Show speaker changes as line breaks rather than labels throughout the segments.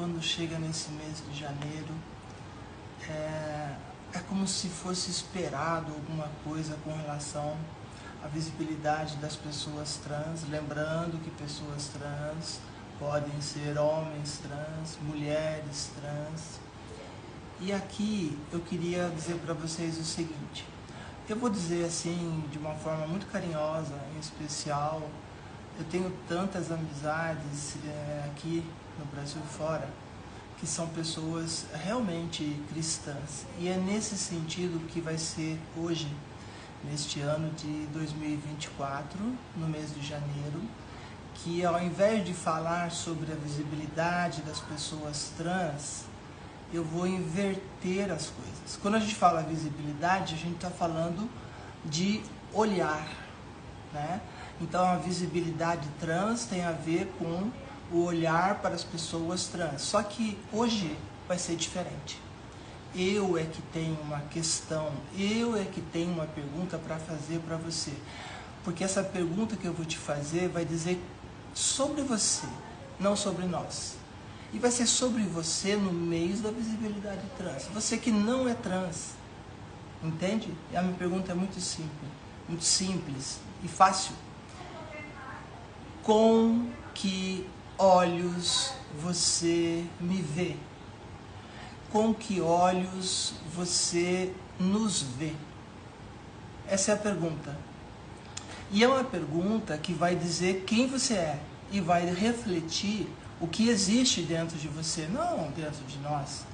quando chega nesse mês de janeiro, é como se fosse esperado alguma coisa com relação à visibilidade das pessoas trans, lembrando que pessoas trans podem ser homens trans, mulheres trans. E aqui eu queria dizer para vocês o seguinte, eu vou dizer assim de uma forma muito carinhosa, em especial, eu tenho tantas amizades aqui no Brasil e fora, que são pessoas realmente cristãs. E é nesse sentido que vai ser hoje, neste ano de 2024, no mês de janeiro, que ao invés de falar sobre a visibilidade das pessoas trans, eu vou inverter as coisas. Quando a gente fala visibilidade, a gente está falando de olhar, né? Então a visibilidade trans tem a ver com o olhar para as pessoas trans. Só que hoje vai ser diferente. Eu é que tenho uma questão, eu é que tenho uma pergunta para fazer para você. Porque essa pergunta que eu vou te fazer vai dizer sobre você, não sobre nós. E vai ser sobre você no mês da visibilidade trans. Você que não é trans, entende? E a minha pergunta é muito simples e fácil. Com que olhos você me vê? Com que olhos você nos vê? Essa é a pergunta. E é uma pergunta que vai dizer quem você é e vai refletir o que existe dentro de você, não dentro de nós.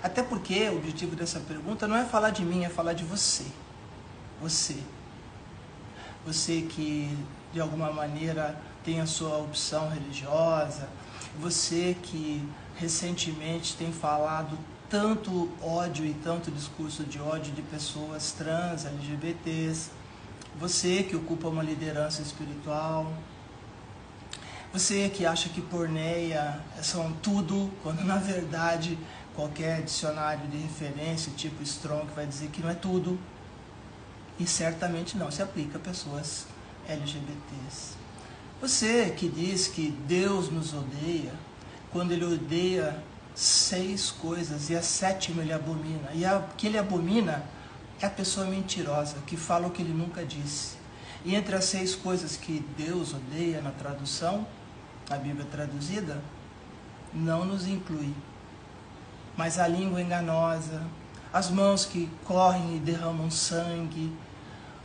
Até porque o objetivo dessa pergunta não é falar de mim, é falar de você. Você. Você que de alguma maneira tem a sua opção religiosa, você que recentemente tem falado tanto ódio e tanto discurso de ódio de pessoas trans, LGBTs, você que ocupa uma liderança espiritual, você que acha que porneia são tudo, quando na verdade qualquer dicionário de referência, tipo Strong, vai dizer que não é tudo. E certamente não se aplica a pessoas LGBTs. Você que diz que Deus nos odeia, quando Ele odeia 6 coisas e a 7ª Ele abomina. E a que Ele abomina é a pessoa mentirosa, que fala o que Ele nunca disse. E entre as 6 coisas que Deus odeia na tradução, a Bíblia traduzida, não nos inclui. Mas a língua enganosa, as mãos que correm e derramam sangue,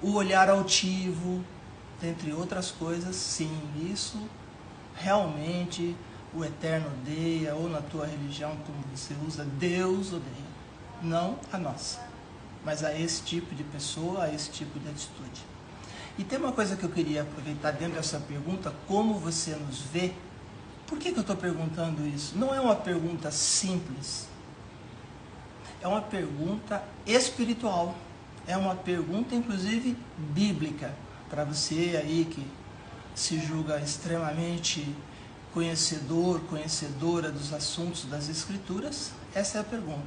o olhar altivo, dentre outras coisas, sim, isso realmente o Eterno odeia, ou na tua religião, como você usa, Deus odeia. Não a nós, mas a esse tipo de pessoa, a esse tipo de atitude. E tem uma coisa que eu queria aproveitar dentro dessa pergunta, como você nos vê? Por que eu estou perguntando isso? Não é uma pergunta simples, é uma pergunta espiritual, é uma pergunta inclusive bíblica, para você aí que se julga extremamente conhecedor, conhecedora dos assuntos das Escrituras, essa é a pergunta.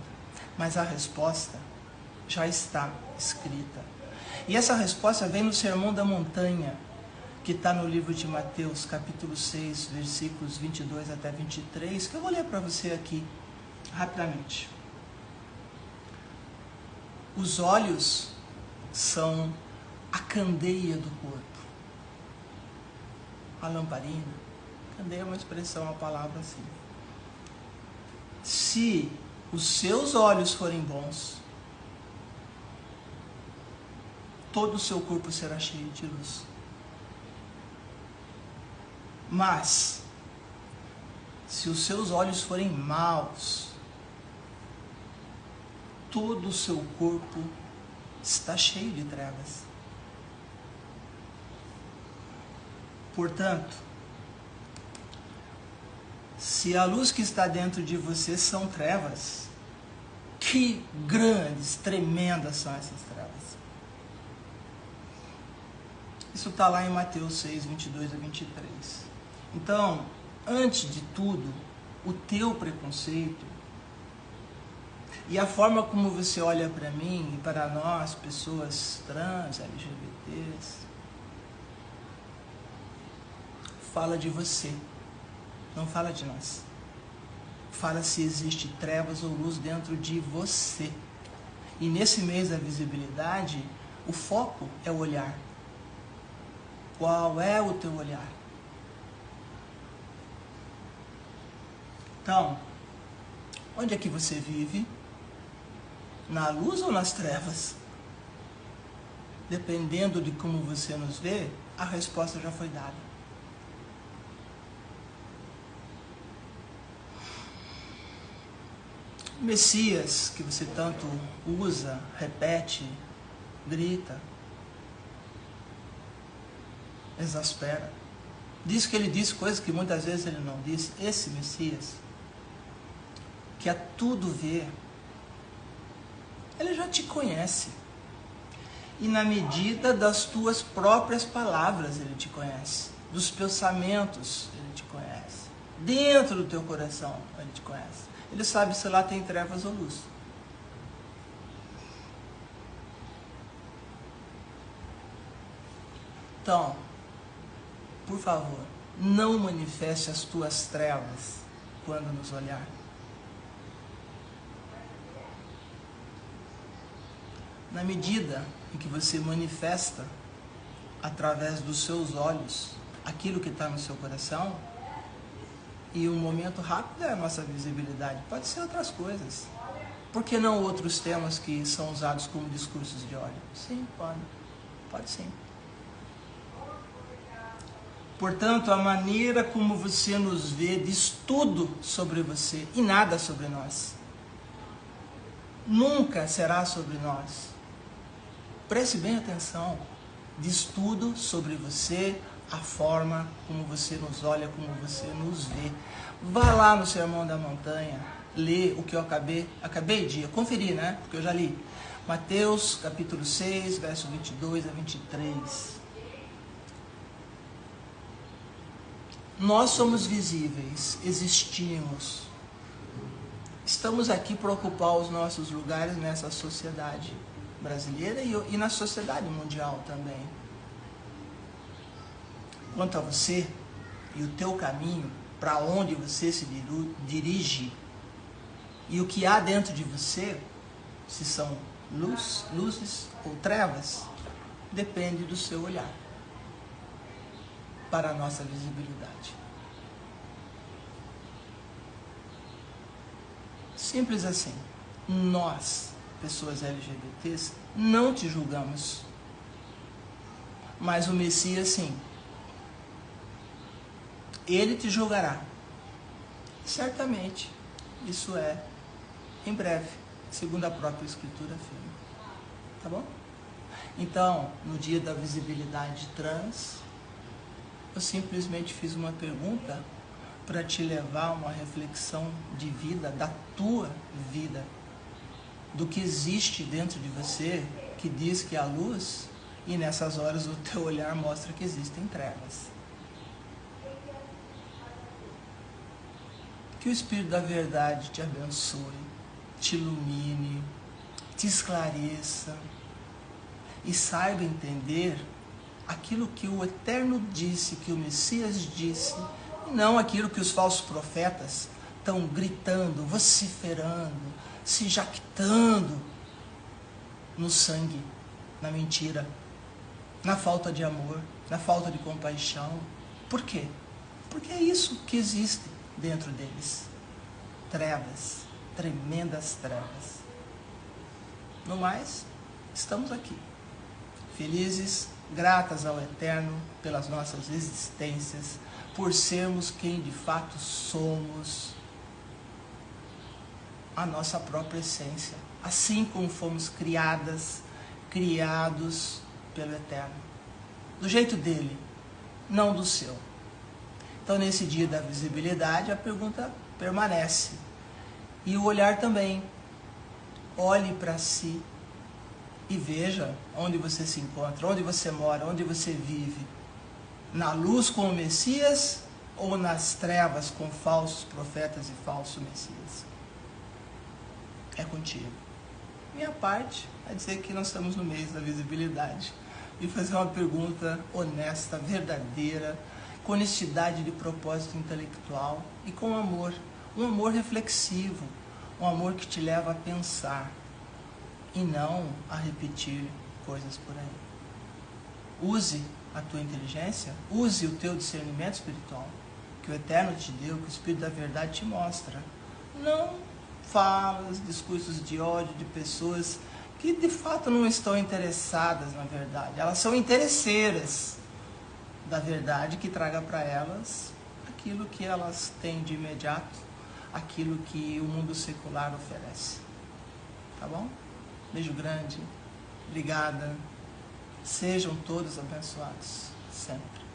Mas a resposta já está escrita. E essa resposta vem no Sermão da Montanha, que está no livro de Mateus, capítulo 6, versículos 22 até 23, que eu vou ler para você aqui, rapidamente. Os olhos são a candeia do corpo. A lamparina. Candeia é uma expressão, uma palavra assim. Se os seus olhos forem bons, todo o seu corpo será cheio de luz. Mas, se os seus olhos forem maus, todo o seu corpo está cheio de trevas. Portanto, se a luz que está dentro de você são trevas, que grandes, tremendas são essas trevas. Isso está lá em Mateus 6, 22 a 23. Então, antes de tudo, o teu preconceito e a forma como você olha para mim e para nós, pessoas trans, LGBTs, fala de você, não fala de nós. fala se existe trevas ou luz dentro de você. E nesse mês da visibilidade, o foco é o olhar. Qual é o teu olhar? Então, onde é que você vive? Na luz ou nas trevas? Dependendo de como você nos vê, a resposta já foi dada. Messias, que você tanto usa, repete, grita, exaspera. Diz que ele diz coisas que muitas vezes ele não diz. Esse Messias, que a tudo vê, ele já te conhece. E na medida das tuas próprias palavras ele te conhece. Dos pensamentos ele te conhece. Dentro do teu coração ele te conhece. Ele sabe se lá tem trevas ou luz. Então, por favor, não manifeste as tuas trevas quando nos olhar. Na medida em que você manifesta através dos seus olhos aquilo que está no seu coração, e um momento rápido é a nossa visibilidade, pode ser outras coisas. Por que não outros temas que são usados como discursos de ódio? Sim, pode sim. Portanto, a maneira como você nos vê diz tudo sobre você e nada sobre nós. Nunca será sobre nós. Preste bem atenção. Diz tudo sobre você, a forma como você nos olha, como você nos vê. Vá lá no Sermão da Montanha, lê o que eu acabei de conferir, né? Porque eu já li. Mateus, capítulo 6, verso 22 a 23. Nós somos visíveis, existimos. Estamos aqui para ocupar os nossos lugares nessa sociedade brasileira e na sociedade mundial também. Quanto a você e o teu caminho, para onde você se dirige e o que há dentro de você, se são luzes ou trevas, depende do seu olhar para a nossa visibilidade. Simples assim. Nós, pessoas LGBTs, não te julgamos. Mas o Messias, sim. Ele te julgará. Certamente. Isso é em breve, segundo a própria Escritura afirma. Tá bom? Então, no dia da visibilidade trans, eu simplesmente fiz uma pergunta para te levar a uma reflexão de vida, da tua vida, do que existe dentro de você, que diz que há luz, e nessas horas o teu olhar mostra que existem trevas. Que o Espírito da Verdade te abençoe, te ilumine, te esclareça e saiba entender aquilo que o Eterno disse, que o Messias disse, e não aquilo que os falsos profetas estão gritando, vociferando, se jactando no sangue, na mentira, na falta de amor, na falta de compaixão. Por quê? Porque é isso que existe dentro deles. Trevas, tremendas trevas. No mais, estamos aqui, felizes, gratas ao Eterno pelas nossas existências, por sermos quem de fato somos, a nossa própria essência, assim como fomos criados pelo Eterno, do jeito dele, não do seu. Então, nesse dia da visibilidade, a pergunta permanece. E o olhar também. Olhe para si e veja onde você se encontra, onde você mora, onde você vive. Na luz com o Messias ou nas trevas com falsos profetas e falsos Messias? É contigo. Minha parte é dizer que nós estamos no mês da visibilidade e fazer uma pergunta honesta, verdadeira, com honestidade de propósito intelectual e com amor. Um amor reflexivo, um amor que te leva a pensar e não a repetir coisas por aí. Use a tua inteligência, use o teu discernimento espiritual, que o Eterno te deu, que o Espírito da Verdade te mostra. Não falas, discursos de ódio de pessoas que de fato não estão interessadas na verdade. Elas são interesseiras da verdade que traga para elas aquilo que elas têm de imediato, aquilo que o mundo secular oferece. Tá bom? Beijo grande. Obrigada. Sejam todos abençoados sempre.